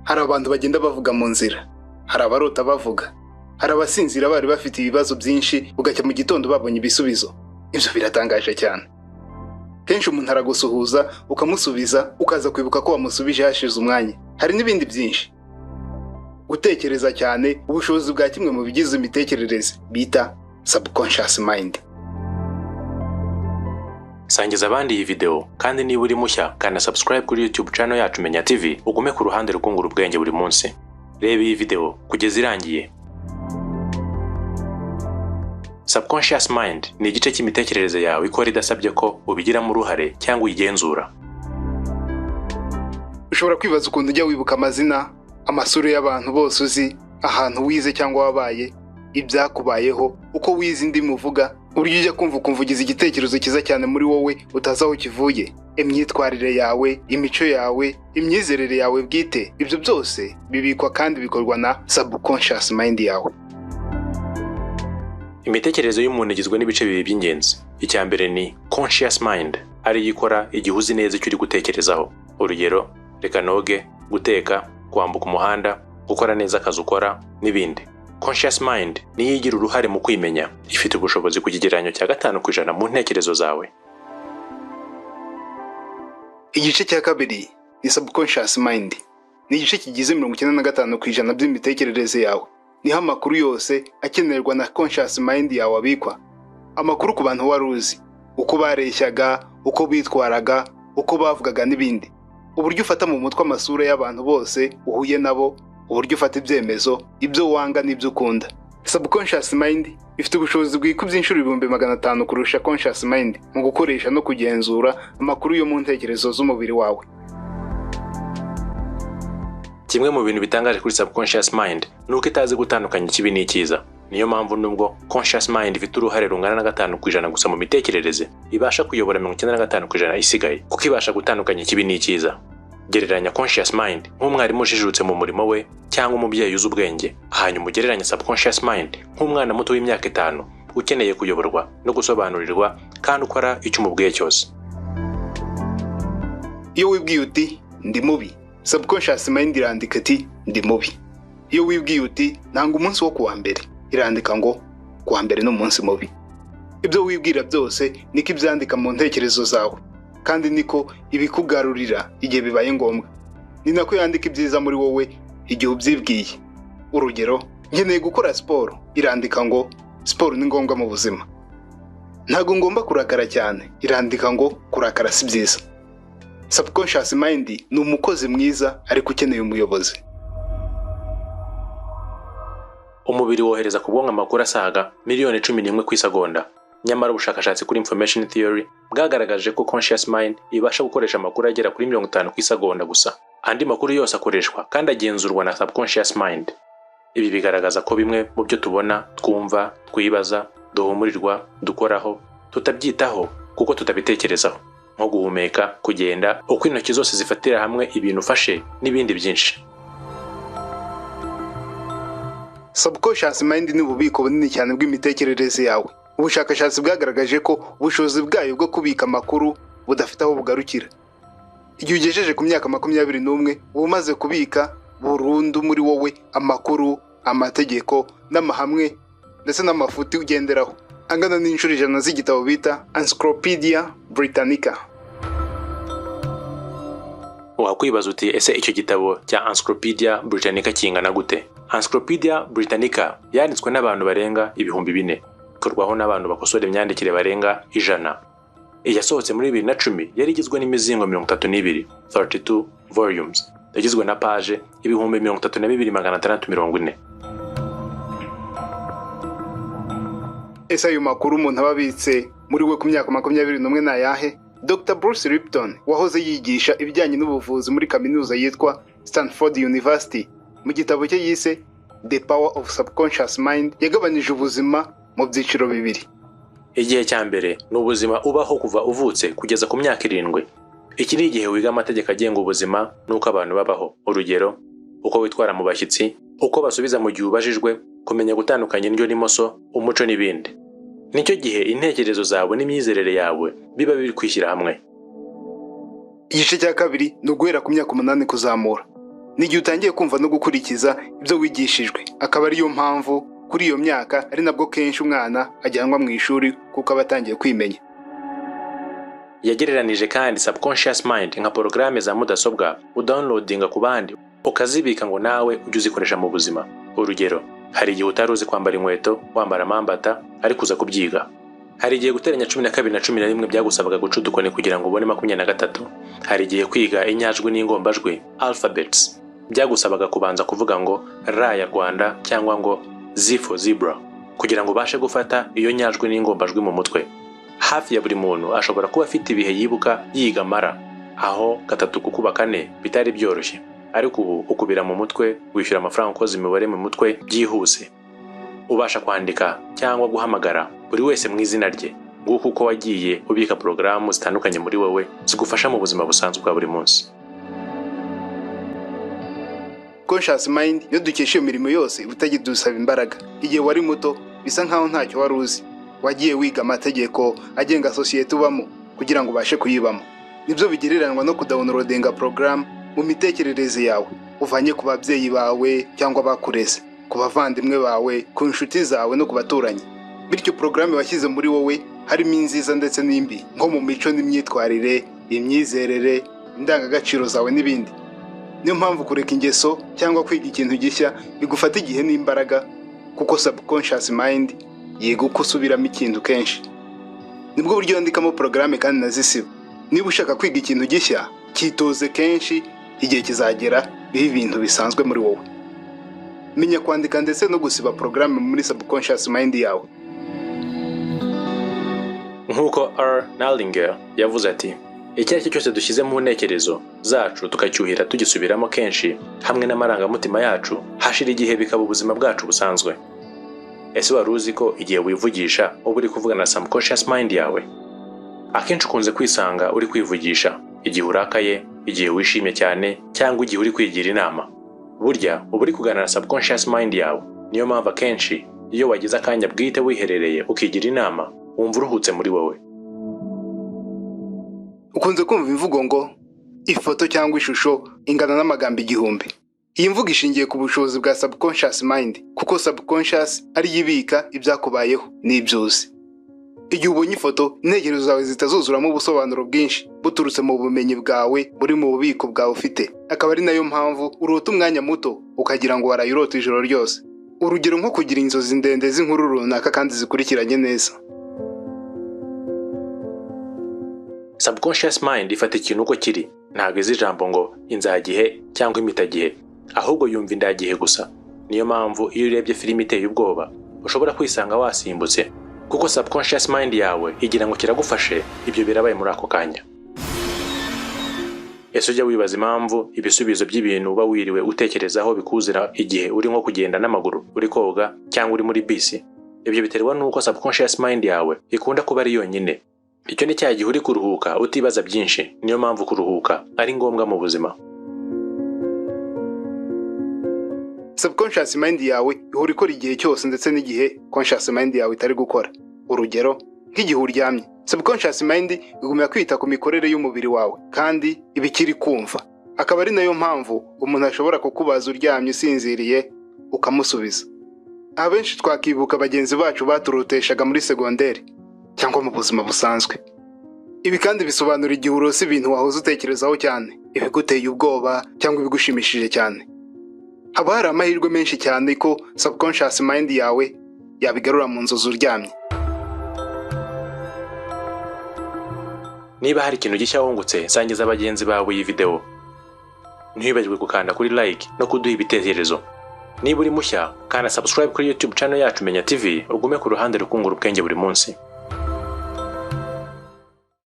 Hari abantu bagenda bavuga mu nzira, hari abarota bavuga, hari abasinzira bari bafite ibibazo byinshi ugacya mu gitondo babonye ibisubizo. Ibyo biratangaje cyane. Kenshi umuntu aragusuhuza ukamusubiza ukaza kwibuka ko wamusubije hashize umwanya. Hari n'ibindi byinshi. Gutekereza cyane ubushobozi bwa kimwe mu bigize imitekerereze bita subconscious mind. Sangiza abandi iyi video kandi niba uri mushya kana subscribe kuri YouTube channel yacu Menya TV ugume ku ruhande rukungura ubwenge buri munsi. Reba iyi video kugeza irangiye. Subconscious mind ni igice cy'imitekerereze yawe ikora idasabye ko ubigiramo uruhare cyangwa uyigenzura. Ushobora kwibaza ukuntu ujya wibuka amazina, amasura y'abantu bose uzi, ahantu wize cyangwa wabaye, ibyakubayeho, uko wize indimi uvuga, uburyo ujya kumvugiza igitekerezo cyiza cyane muri wowe utazi aho kivuye, imyitwarire yawe, imico yawe, imyizerere yawe bwite. Ibyo byose bibikwa kandi bikorwa na subconscious mind yawe. Imitekerereze y'umuntu igizwe n'ibice bibiri by'ingenzi. Icya mbere ni conscious mind, ari yikora igihe uzi neza icyo uri gutekerezaho. Urugero, reka noge, guteka, kwambuka umuhanda, gukora neza akazi ukora n'ibindi. Conscious mind niyo igira uruhare mu kwimenya, ifite ubushobozi ku kigereranyo cya 5% mu ntekerezo zawe. Igice cya kabiri ni subconscious mind. Ni igice kigize 95% by'imitekerereze yawe. Niho amakuru yose akenerwa na conscious mind yawe abikwa. Amakuru ku bantu wari uzi, uko bareshyaga, uko bitwaraga, uko bavugaga n'ibindi. Uburyo ufata mu mutwe amasura y'abantu bose uhuye nabo, uburyo ufata ibyemezo, ibyo wanga n'ibyo ukunda. Subconscious mind ifite ubushobozi bwikubye inshuro 500 kurusha conscious mind mu gukoresha no kugenzura amakuru yo mu ntekerezo z'umubiri wawe. Kimwe mu bintu bitangaje kuri subconscious mind nuko itazi gutandukanya ikibi n'icyiza. Niyo mpamvu nubwo conscious mind ifite uruhare rungana na 5% gusa mu mitekerereze, ibasha kuyobora 95% isigaye kuko ibasha gutandukanya ikibi n'icyiza. Gereranya conscious mind nk'umwarimu ujijutse mu murimo we cyangwa umubyeyi uzi ubwenge, hanyuma ugereranya subconscious mind nk'umwana muto w'imyaka 5 ukeneye kuyoborwa no gusobanurirwa kandi ukora icyo umubwiye cyose. Iyo wibwiye uti ndi mubi, subconscious mind irandika ati ndi mubi. Iyo wibwiye uti nanga umunsi wo kuwa mbere, irandika ngo kuwa mbere n'umunsi mubi. Ibyo wibwira byose niko ibyandika mu ntekerezo zawe, kandi niko ibikugarurira igihe bibaye ngombwa. Ni nako yandika ibyiza muri wowe igihe ubyibwiye. Urugero, nkeneye gukora siporo, irandika ngo siporo ni ngombwa mu buzima. Ntago ngomba kurakara cyane, irandika ngo kurakara si byiza. Subconscious mind ni umukozi mwiza ariko ukeneye umuyobozi. Umubiri wohereza ku bwonko amakuru asaga miliyoni 11 ku isegonda. Nyamara ubushakashatsi kuri information theory bwagaragaje ko conscious mind ibasha gukoresha amakuru agera kuri 50 ku isegonda gusa. Andi makuru yose akoreshwa kandi agenzurwa na subconscious mind. Ibi bigaragaza ko bimwe mu byo tubona, twumva, twibaza, duhumurirwa, dukoraho, tutabyitaho kuko tutabitekerezaho, nko guhumeka, kugenda, uko intoki zose zifatira hamwe ibintu ufashe n'ibindi byinshi. Subconscious mind ni ububiko bunini cyane bw'imitekerereze yawe. Ubushakashatsi bwagaragaje ko ubushobozi bwayo bwo kubika amakuru budafite aho bugarukira. Igihe ugejeje ku myaka 21 umaze kubika burundu muri wowe amakuru, amategeko n'amahamwe ndetse n'amafuti ugenderaho angana n'inshuro 100 z'igitabo bita Encyclopedia Britannica. Wakwibaza uti ese icyo gitabo cya Encyclopedia Britannica kingana gute? Encyclopedia Britannica yanditswe n'abantu barenga 4,000, ikorwaho n'abantu bakosora imyandikire barenga 100. Iyasohotse muri 2010 yari igizwe n'imizingo 32 volumes, yagizwe na page 32,640. Ese ayo makuru umuntu ababitse muri we ku myaka 21 na yahe? Dr. Bruce Lipton wahoze yigisha ibijyanye n'ubuvuzi muri kaminuza yitwa Stanford University, mu gitabo cye yise The Power of Subconscious Mind yagabanije ubuzima mu byiciro bibiri. Igihe cya mbere ni ubuzima ubaho kuva uvutse kugeza ku myaka 7. Iki ni igihe wiga amategeko agenga ubuzima n'uko abantu babaho. Urugero, uko witwara mu bashyitsi, uko basubiza mu gihe ubajijwe, kumenya gutandukanya indyo n'imoso, umuco n'ibindi. Nicyo gihe intekerezo zawe n'imyizerere yawe biba biri kwishyira hamwe. Igice cya kabiri ni uguhera ku myaka 8 kuzamura. n'igihe utangiye kumva no gukurikiza ibyo wigishijwe. Akaba ariyo mpamvu kuri iyo myaka ari nabwo kenshi umwana ajyanwa mu ishuri kuko aba atangiye kwimenya. Yagereranije kandi subconscious mind nka porogaramu za mudasobwa udownloadinga ku bandi ukazibika ngo nawe ujye uzikoresha mu buzima. Urugero, hari igihe utari uzi kwambara inkweto, wambara amambata ariko uza kubyiga. Hari igihe guteranya 12 na 11 byagusabaga guca udukoni kugira ngo ubone 23. Hari igihe kwiga inyajwi n'ingombajwi alphabets byagusabaga kubanza kuvuga ngo ra ya Rwanda cyangwa ngo Z for zebra kugira ngo ubashe gufata iyo nyajwi n'ingombajwi mu mutwe. Hafi ya buri muntu ashobora kuba afite ibihe yibuka yiga mara, aho 3 kukuba 4 bitari byoroshye, ariko ubu ukubira mu mutwe, wishyura amafaranga ukoze imibare mu mutwe byihuse. Ubasha kwandika cyangwa guhamagara buri wese mu izina rye, nguko uko wagiye ubika porogaramu zitandukanye muri wowe zigufasha mu buzima busanzwe bwa buri munsi. Conscious mind yo dukesha iyo mirimo yose utagidusaba imbaraga. Igihe wari muto bisa nkaho ntacyo wari uzi, wagiye wiga amategeko agenga sosiyete ubamo kugira ngo ubashe kuyibamo. Nibyo bigereranwa no kudownloadinga program mu mitekerereze yawe uvanye ku babyeyi bawe cyangwa bakureze, ku bavandimwe bawe, ku inshuti zawe no ku baturanyi. Bityo program washyize muri wowe harimo inziza ndetse n'imbi, nko mu mico n'imyitwarire, imyizerere, indangagaciro zawe n'ibindi. Niyo mpamvu kureka ingeso cyangwa kwiga ikintu gishya bigufata igihe n'imbaraga, kuko subconscious mind yiga uko usubiramo ikintu kenshi. Nibwo buryo wandikamo porogaramu kandi nazisiba. Niba ushaka kwiga ikintu gishya, cyitoze kenshi, igihe kizagera bibe ibintu bisanzwe muri wowe. Menya kwandika ndetse no gusiba porogaramu muri subconscious mind yawe. Nk'uko R. Nallinger yavuze ati, icyo ari cyo cyose dushyize mu ntekerezo zacu tukacyuhira tugisubiramo kenshi hamwe n'amarangamutima yacu, hashira igihe bikaba ubuzima bwacu busanzwe. Ese wari uzi ko igihe wivugisha uba uri kuvugana na subconscious mind yawe? Akenshi ukunze kwisanga uri kwivugisha igihe urakaye, igihe wishimye cyane, cyangwa igihe uri kwigira inama. Burya uba uri kuganira na subconscious mind yawe. Niyo mpamvu akenshi iyo wagize akanya bwite wiherereye ukigira inama, wumva uruhutse muri wowe. Ukunze kumva imvugo ngo ifoto cyangwa ishusho ingana n'amagambo 1000. Iyi mvugo ishingiye ku bushobozi bwa subconscious mind, kuko subconscious ari yibika ibyakubayeho n'ibyuzi. Igihe ubonye ifoto, intekerezo zawe zitazuzuramo ubusobanuro bwinshi buturutse mu bumenyi bwawe buri mu bubiko bwawe ufite. Akaba ari nayo mpamvu urota umwanya muto ukagira ngo warayirota ijoro ryose. Urugero nko kugira inzozi ndende z'inkuru runaka kandi zikurikiranye neza. Subconscious mind ifata ikintu uko kiri, ntabwo izi ijambo ngo inzagihe cyangwa imitagihe, ahubwo yumva indagihe gusa. Niyo mpamvu iyo urebye filime iteye ubwoba ushobora kwisanga wasimbutse, kuko subconscious mind yawe igira ngo kiragufashe ibyo birabaye muri ako kanya. Ese ujya wibaza impamvu ibisubizo by'ibintu uba wiriwe utekerezaho bikuzira igihe uri nko kugenda n'amaguru, uri koga cyangwa uri muri bisi? Ibyo biterwa nuko subconscious mind yawe ikunda kuba ari yonyine. Icyo ni cya gihe uri kuruhuka utibaza byinshi. Niyo mpamvu kuruhuka ari ngombwa mu buzima. Subconscious mind yawe ihora ikora igihe cyose ndetse n'igihe conscious mind yawe itari gukora. Urugero, nk'igihe uryamye, subconscious mind igumya kwita ku mikorere y'umubiri wawe kandi ibikiri kumva. Akaba ari nayo mpamvu umuntu ashobora kukubaza uryamye usinziriye ukamusubiza. Abenshi twakibuka bagenzi bacu baturuteshaga muri segonderi cyangwa mu buzima busanzwe. Ibi kandi bisobanura igihe urose ibintu wahoze utekerezaho cyane, ibiguteye ubwoba cyangwa ibigushimishije cyane. Haba hari amahirwe menshi cyane ko subconscious mind yawe yabigarura mu nzozi uryamye. Niba hari ikintu gishya wungutse, sangiza abagenzi bawe iyi video. Ntibagirwe gukanda kuri like no kuduha ibitekerezo. Niba uri mushya, kana subscribe kuri YouTube channel yacu Menya TV, ugume ku ruhande rukungura ubwenge buri munsi.